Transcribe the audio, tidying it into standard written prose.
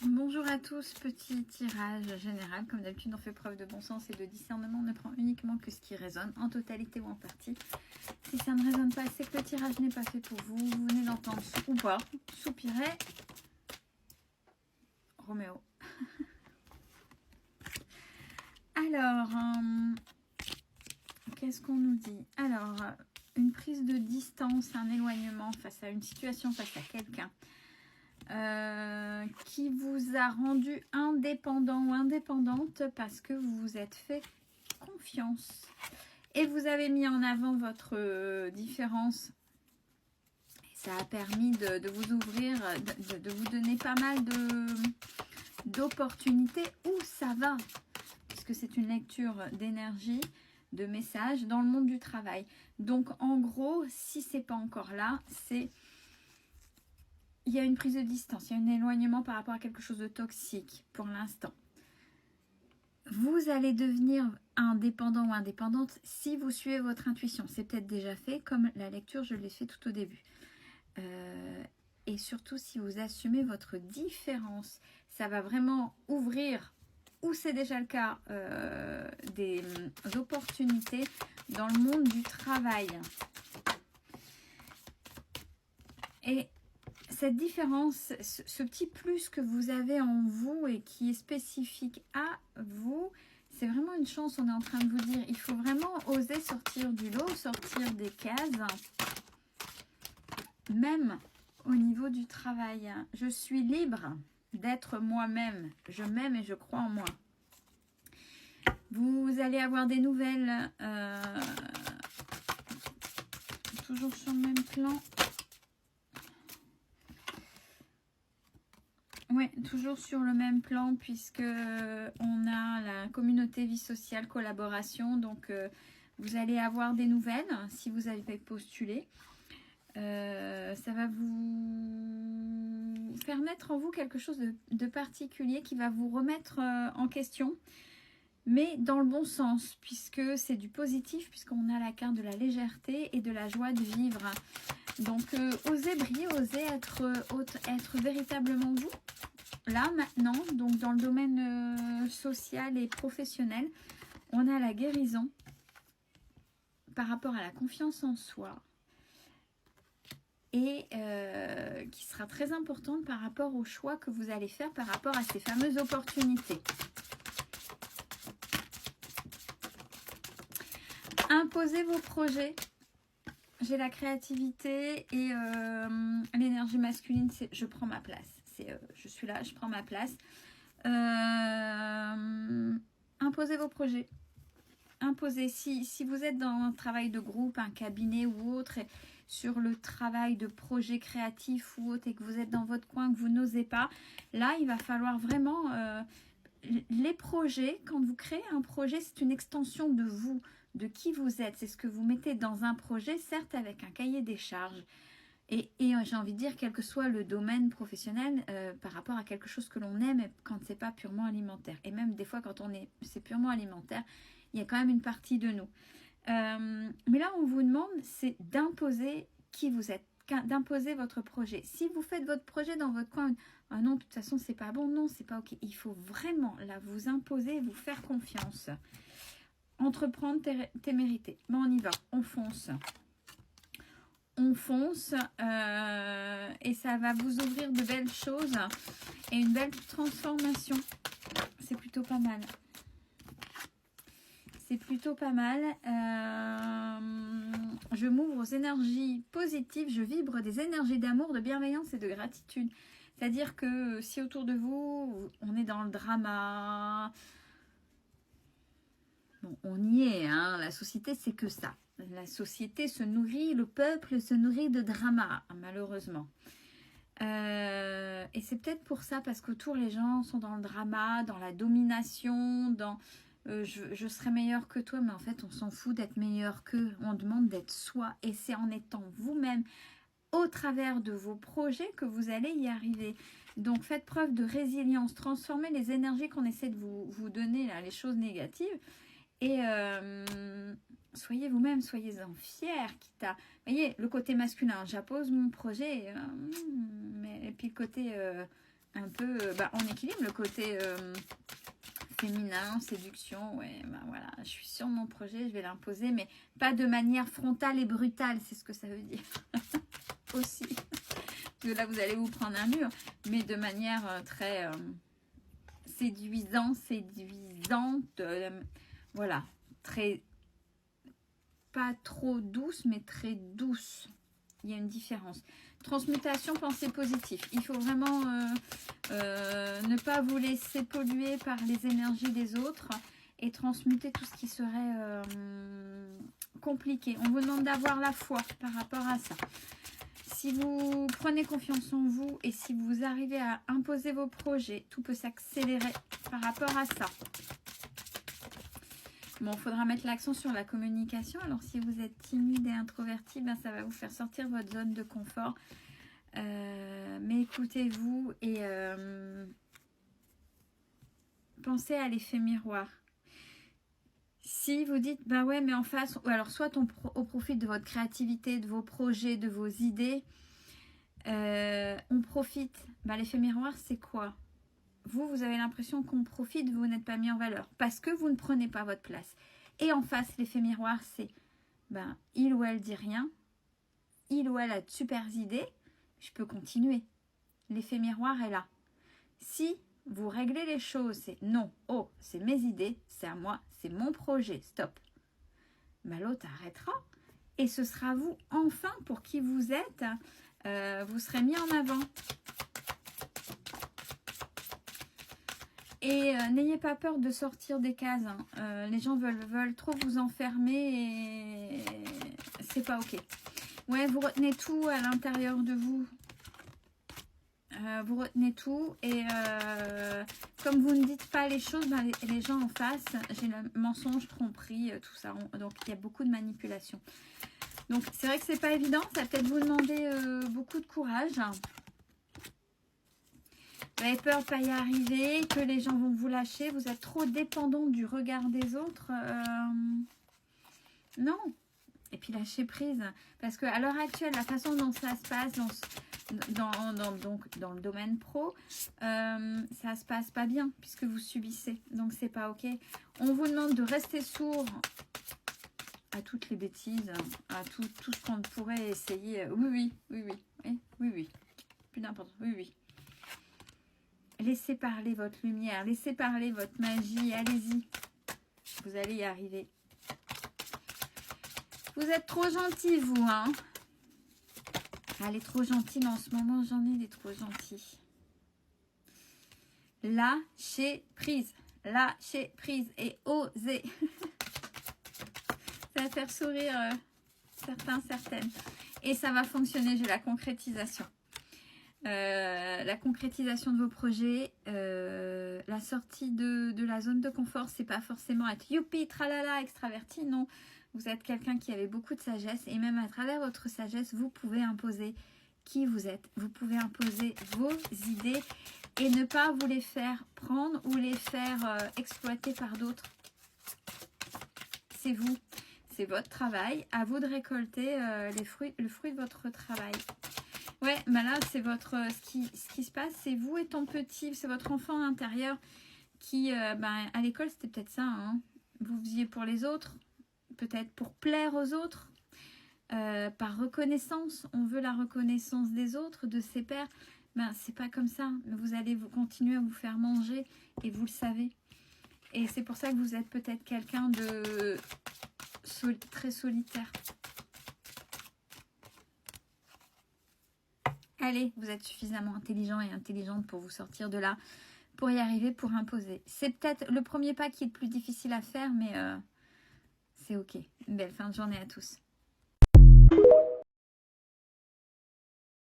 Bonjour à tous, petit tirage général. Comme d'habitude, on fait preuve de bon sens et de discernement. On ne prend uniquement que ce qui résonne, en totalité ou en partie. Si ça ne résonne pas, c'est que le tirage n'est pas fait pour vous. Vous venez d'entendre ou pas soupirer Roméo. Alors, qu'est-ce qu'on nous dit? Alors, une prise de distance, un éloignement face à une situation, face à quelqu'un. Qui vous a rendu indépendant ou indépendante parce que vous vous êtes fait confiance et vous avez mis en avant votre différence. Et ça a permis de vous ouvrir, de vous donner pas mal d'opportunités où ça va, puisque c'est une lecture d'énergie, de messages dans le monde du travail. Donc en gros, si c'est pas encore là, c'est il y a une prise de distance, il y a un éloignement par rapport à quelque chose de toxique pour l'instant. Vous allez devenir indépendant ou indépendante si vous suivez votre intuition. C'est peut-être déjà fait, comme la lecture, je l'ai fait tout au début. Et surtout, si vous assumez votre différence, ça va vraiment ouvrir, ou c'est déjà le cas, des opportunités dans le monde du travail. Et cette différence, ce petit plus que vous avez en vous et qui est spécifique à vous, c'est vraiment une chance. On est en train de vous dire, il faut vraiment oser sortir du lot, sortir des cases, même au niveau du travail. Je suis libre d'être moi-même. Je m'aime et je crois en moi. Vous allez avoir des nouvelles, toujours sur le même plan. Oui, toujours sur le même plan, puisque on a la communauté vie sociale, collaboration. Donc, vous allez avoir des nouvelles si vous avez postulé. Ça va vous faire naître en vous quelque chose de particulier qui va vous remettre en question, mais dans le bon sens, puisque c'est du positif, puisqu'on a la carte de la légèreté et de la joie de vivre. Donc, osez briller, osez être véritablement vous. Là, maintenant, donc dans le domaine social et professionnel, on a la guérison par rapport à la confiance en soi et qui sera très importante par rapport au choix que vous allez faire par rapport à ces fameuses opportunités. Imposez vos projets. J'ai la créativité et l'énergie masculine, c'est je prends ma place. Je suis là, je prends ma place. Imposez vos projets. Imposez. Si vous êtes dans un travail de groupe, un cabinet ou autre, sur le travail de projet créatif ou autre, et que vous êtes dans votre coin, que vous n'osez pas, là, il va falloir vraiment... les projets, quand vous créez un projet, c'est une extension de vous, de qui vous êtes. C'est ce que vous mettez dans un projet, certes avec un cahier des charges. Et j'ai envie de dire, quel que soit le domaine professionnel, par rapport à quelque chose que l'on aime, quand c'est pas purement alimentaire. Et même des fois, quand c'est purement alimentaire, il y a quand même une partie de nous. Mais là, on vous demande, c'est d'imposer qui vous êtes, d'imposer votre projet. Si vous faites votre projet dans votre coin, ah non, de toute façon, c'est pas bon, non, c'est pas ok. Il faut vraiment, là, vous imposer, vous faire confiance. Entreprendre, témérité. Mais on y va, on fonce. On fonce et ça va vous ouvrir de belles choses et une belle transformation. C'est plutôt pas mal. C'est plutôt pas mal. Je m'ouvre aux énergies positives. Je vibre des énergies d'amour, de bienveillance et de gratitude. C'est-à-dire que si autour de vous, on est dans le drama, bon, on y est, hein, la société, c'est que ça. La société se nourrit, le peuple se nourrit de drama, malheureusement. Et c'est peut-être pour ça, parce qu'autour, les gens sont dans le drama, dans la domination, dans je serai meilleur que toi, mais en fait, on s'en fout d'être meilleur qu'eux. On demande d'être soi, et c'est en étant vous-même, au travers de vos projets, que vous allez y arriver. Donc, faites preuve de résilience, transformez les énergies qu'on essaie de vous donner, là, les choses négatives, et soyez vous-même, soyez-en fiers. Quitte à, voyez, le côté masculin, j'appose mon projet, et puis le côté un peu, on équilibre le côté féminin, séduction, ouais, voilà, je suis sur mon projet, je vais l'imposer, mais pas de manière frontale et brutale, c'est ce que ça veut dire, aussi, parce que là, vous allez vous prendre un mur, mais de manière très séduisante, voilà, très, pas trop douce, mais très douce. Il y a une différence. Transmutation, pensée positive. Il faut vraiment ne pas vous laisser polluer par les énergies des autres et transmuter tout ce qui serait compliqué. On vous demande d'avoir la foi par rapport à ça. Si vous prenez confiance en vous et si vous arrivez à imposer vos projets, tout peut s'accélérer par rapport à ça. Bon, il faudra mettre l'accent sur la communication. Alors, si vous êtes timide et introverti, ça va vous faire sortir votre zone de confort. Mais écoutez-vous et pensez à l'effet miroir. Si vous dites, ouais, mais en face, alors soit au profit de votre créativité, de vos projets, de vos idées, on profite. L'effet miroir, c'est quoi ? Vous avez l'impression qu'on profite, vous n'êtes pas mis en valeur parce que vous ne prenez pas votre place. Et en face, l'effet miroir, c'est il ou elle dit rien, il ou elle a de super idées, je peux continuer. L'effet miroir est là. Si vous réglez les choses, c'est non, oh, c'est mes idées, c'est à moi, c'est mon projet, stop. L'autre arrêtera et ce sera vous enfin pour qui vous êtes, vous serez mis en avant. Et n'ayez pas peur de sortir des cases. Les gens veulent trop vous enfermer et c'est pas ok. Ouais, vous retenez tout à l'intérieur de vous. Vous retenez tout et comme vous ne dites pas les choses, les gens en face, j'ai le mensonge, tromperie, tout ça. Donc il y a beaucoup de manipulation. Donc c'est vrai que c'est pas évident. Ça va peut-être vous demander beaucoup de courage. Vous avez peur de ne pas y arriver, que les gens vont vous lâcher. Vous êtes trop dépendant du regard des autres. Non. Et puis lâcher prise. Parce qu'à l'heure actuelle, la façon dont ça se passe dans le domaine pro, ça se passe pas bien puisque vous subissez. Donc c'est pas ok. On vous demande de rester sourd à toutes les bêtises, à tout ce qu'on pourrait essayer. Oui. Plus d'importance. Oui. Laissez parler votre lumière, laissez parler votre magie, allez-y. Vous allez y arriver. Vous êtes trop gentil, vous, hein. Elle est trop gentille, mais en ce moment, j'en ai des trop gentils. Lâchez prise et osez. Ça va faire sourire certaines. Et ça va fonctionner, j'ai la concrétisation. La concrétisation de vos projets, la sortie de la zone de confort, c'est pas forcément être youpi, tralala, extraverti, non. Vous êtes quelqu'un qui avait beaucoup de sagesse et même à travers votre sagesse, vous pouvez imposer qui vous êtes. Vous pouvez imposer vos idées et ne pas vous les faire prendre ou les faire exploiter par d'autres. C'est vous, c'est votre travail. À vous de récolter le fruit de votre travail. Ouais, là, c'est ce qui se passe, c'est vous et ton petit, c'est votre enfant intérieur qui, à l'école, c'était peut-être ça, hein. Vous faisiez pour les autres, peut-être pour plaire aux autres, par reconnaissance. On veut la reconnaissance des autres, de ses pairs. C'est pas comme ça. Vous allez continuer à vous faire manger et vous le savez. Et c'est pour ça que vous êtes peut-être quelqu'un de très solitaire. Allez, vous êtes suffisamment intelligent et intelligente pour vous sortir de là, pour y arriver, pour imposer. C'est peut-être le premier pas qui est le plus difficile à faire, mais c'est ok. Une belle fin de journée à tous.